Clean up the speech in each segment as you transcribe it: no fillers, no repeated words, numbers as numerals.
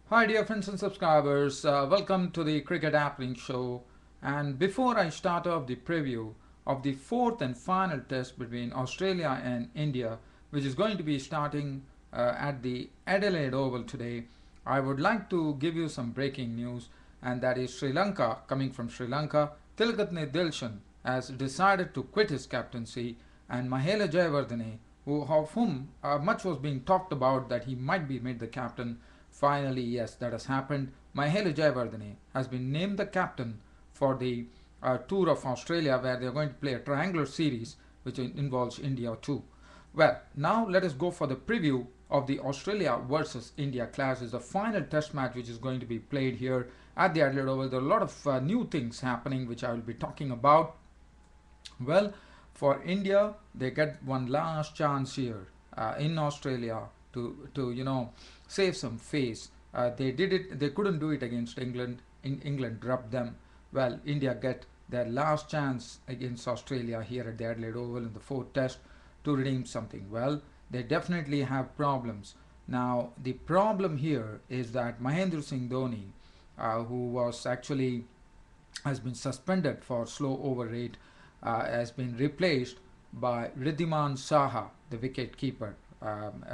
Hi dear friends and subscribers, welcome to the Cricket Happening Show. And before I start off the preview of the fourth and final test between Australia and India, which is going to be starting at the Adelaide Oval today, I would like to give you some breaking news, and that is Sri Lanka, coming from Sri Lanka, Tilgatne Dilshan has decided to quit his captaincy, and Mahela Jayawardene, of whom much was being talked about that he might be made the captain. Finally, yes, that has happened. Mahela Jayawardene has been named the captain for the tour of Australia, where they are going to play a triangular series which involves India too. Well, now let us go for the preview of the Australia versus India clash. Is the final test match which is going to be played here at the Adelaide Oval. There are a lot of new things happening which I will be talking about. Well, for India, they get one last chance here in Australia to save some face. They did it. They couldn't do it against England. England dropped them. Well, India get their last chance against Australia here at the Adelaide Oval in the fourth test to redeem something. Well, they definitely have problems. Now, the problem here is that Mahendra Singh Dhoni, who was actually has been suspended for slow over rate, has been replaced by wriddhiman Saha, the wicketkeeper.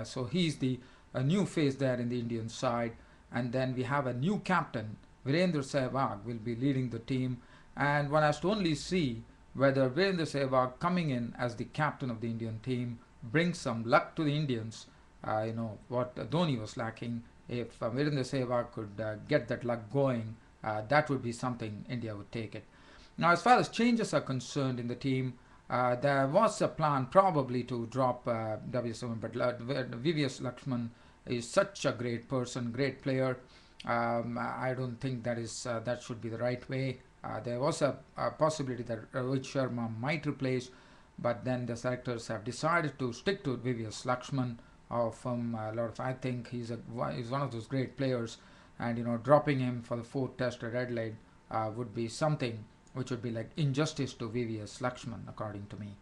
So he's the a new face there in the Indian side. And then we have a new captain, Virendra Sehwag, will be leading the team. And one has to only see whether Virendra Sehwag coming in as the captain of the Indian team brings some luck to the Indians. What Dhoni was lacking. If Virendra Sehwag could get that luck going, that would be something India would take it. Now, as far as changes are concerned in the team, there was a plan probably to drop W7, but VVS Lakshman is such a great person, great player. I don't think that should be the right way. There was a possibility that Rohit Sharma might replace, but then the selectors have decided to stick to VVS Lakshman, from a lot of. I think he's one of those great players, and dropping him for the fourth test at Adelaide would be something which would be like injustice to VVS Lakshman, according to me.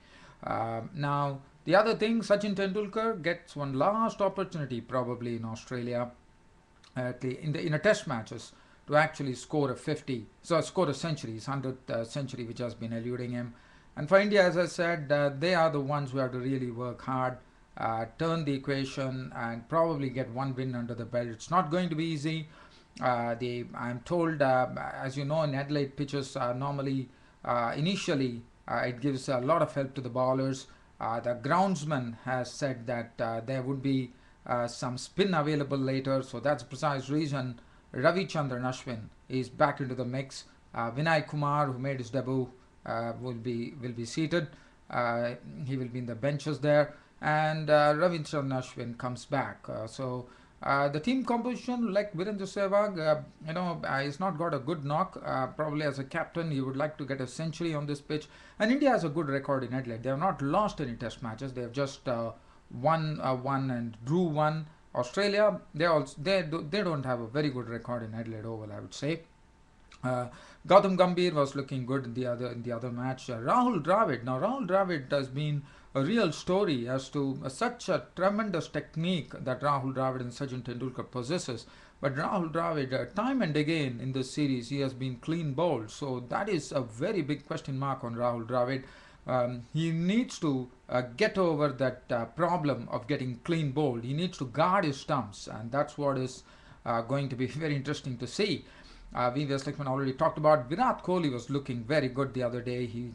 Now, the other thing, Sachin Tendulkar gets one last opportunity probably in Australia in a test matches to actually score a 50, so score a century, his 100th century, which has been eluding him. And for India, as I said, they are the ones who have to really work hard, turn the equation, and probably get one win under the belt. It's not going to be easy. I'm told, as you know, in Adelaide pitches normally initially it gives a lot of help to the bowlers. The groundsman has said that there would be some spin available later, so that's the precise reason Ravichandran Ashwin is back into the mix. Vinay Kumar, who made his debut, will be seated. He will be in the benches there, and Ravichandran Ashwin comes back. The team composition, like Virendra Sehwag, he's not got a good knock. Probably as a captain, he would like to get a century on this pitch. And India has a good record in Adelaide. They have not lost any test matches. They have just won one and drew one. Australia, they don't have a very good record in Adelaide Oval, I would say. Uh, Gautam Gambhir was looking good in the other match. Rahul Dravid. Now Rahul Dravid has been a real story as to such a tremendous technique that Rahul Dravid and Sachin Tendulkar possesses. But Rahul Dravid, time and again in this series, he has been clean bowled. So that is a very big question mark on Rahul Dravid. He needs to get over that problem of getting clean bowled. He needs to guard his stumps, and that's what is going to be very interesting to see. VVS Lakshman already talked about. Virat Kohli was looking very good the other day. He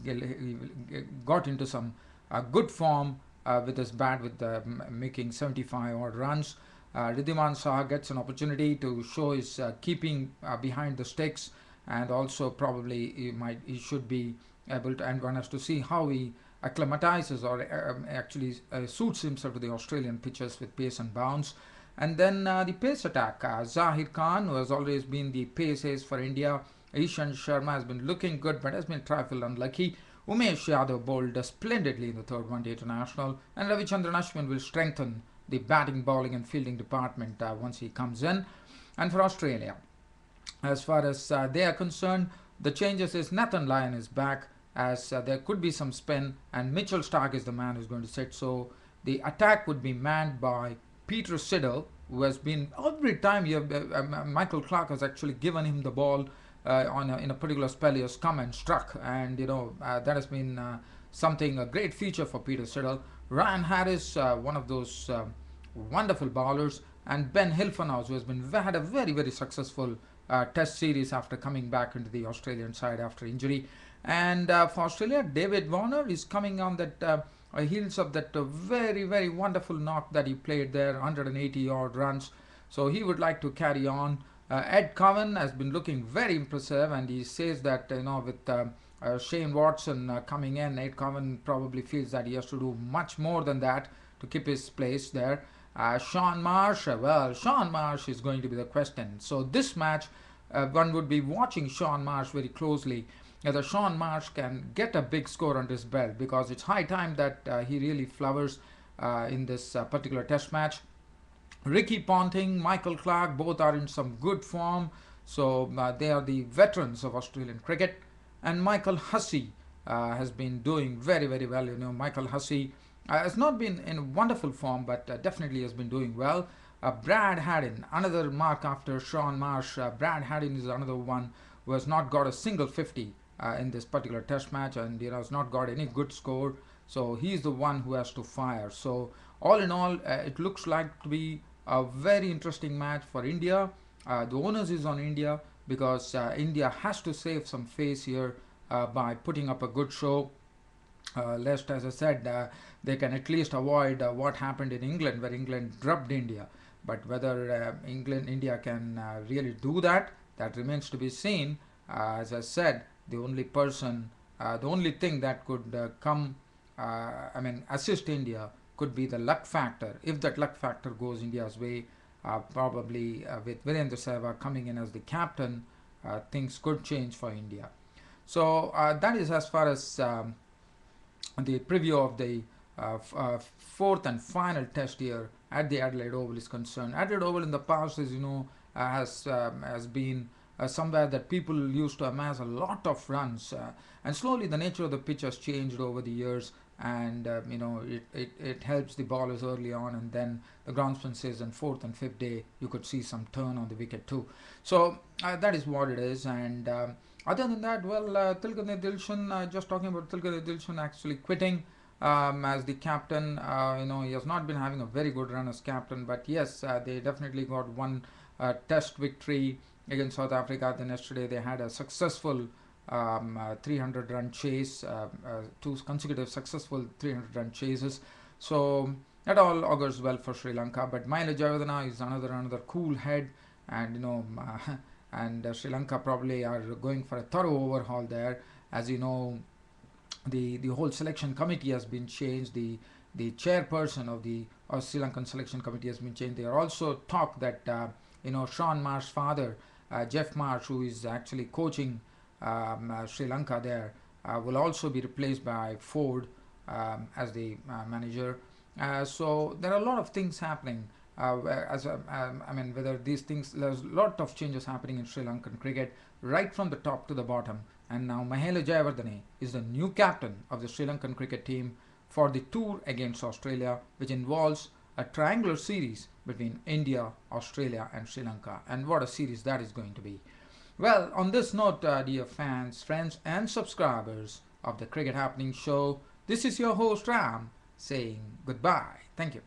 got into some good form with his bat, with making 75 odd runs. Wriddhiman Saha gets an opportunity to show his keeping behind the sticks, and also probably he should be able to. And one has to see how he acclimatizes or actually suits himself to the Australian pitches with pace and bounce. And then the pace attack. Zahir Khan, who has always been the pace ace for India. Ishant Sharma has been looking good but has been trifle unlucky. Umesh Yadav bowled splendidly in the third one-day international. And Ravichandran Ashwin will strengthen the batting, bowling and fielding department once he comes in. And for Australia, as far as they are concerned, the changes is Nathan Lyon is back, as there could be some spin, and Mitchell Starc is the man who's going to sit. So the attack would be manned by Peter Siddle, who has been every time Michael Clark has actually given him the ball in a particular spell, he has come and struck, and that has been something a great feature for Peter Siddle. Ryan Harris, one of those wonderful bowlers, and Ben Hilfenhaus, who has been had a very successful Test series after coming back into the Australian side after injury. And for Australia, David Warner is coming on that heels of that very wonderful knock that he played there, 180 odd runs. So he would like to carry on. Ed Cowan has been looking very impressive, and he says that with Shane Watson coming in, Ed Cowan probably feels that he has to do much more than that to keep his place there. Sean Marsh, Sean Marsh is going to be the question. So this match, one would be watching Sean Marsh very closely, whether Sean Marsh can get a big score under his belt, because it's high time that he really flowers in this particular Test match. Ricky Ponting, Michael Clarke, both are in some good form, so they are the veterans of Australian cricket. And Michael Hussey has been doing very well. Michael Hussey has not been in wonderful form, but definitely has been doing well. Brad Haddin, another mark after Sean Marsh. Brad Haddin is another one who has not got a single 50 in this particular Test match, and has not got any good score. So he's the one who has to fire. So all in all, it looks like to be a very interesting match for India. The onus is on India, because India has to save some face here by putting up a good show. Lest, as I said, they can at least avoid what happened in England, where England drubbed India. But whether India can really do that, that remains to be seen. As I said, the only thing that could assist India could be the luck factor. If that luck factor goes India's way, probably with Virendra Sehwag coming in as the captain, things could change for India. So that is as far as the preview of the fourth and final Test here at the Adelaide Oval is concerned. Adelaide Oval in the past, as you know, has been somewhere that people used to amass a lot of runs, and slowly the nature of the pitch has changed over the years, and it helps the bowlers early on, and then the groundsman says on fourth and fifth day you could see some turn on the wicket too. So that is what it is. And other than that, well, Tilakendra Dilshan, just talking about Tilakendra Dilshan actually quitting as the captain. He has not been having a very good run as captain, but yes, they definitely got one Test victory against South Africa. Then yesterday they had a successful 300-run chase, two consecutive successful 300-run chases. So that all augurs well for Sri Lanka. But Jayawardene is another cool head, and and Sri Lanka probably are going for a thorough overhaul there. As you know, the whole selection committee has been changed. The chairperson of the Sri Lankan selection committee has been changed. There are also talk that Sean Marsh's father, Jeff Marsh, who is actually coaching Sri Lanka there, will also be replaced by Ford as the manager. So there are a lot of things happening. Whether these things, there's a lot of changes happening in Sri Lankan cricket, right from the top to the bottom. And now Mahela Jayawardene is the new captain of the Sri Lankan cricket team for the tour against Australia, which involves a triangular series between India, Australia and Sri Lanka. And what a series that is going to be. Well, on this note, dear fans, friends and subscribers of the Cricket Happening Show, this is your host Ram saying goodbye. Thank you.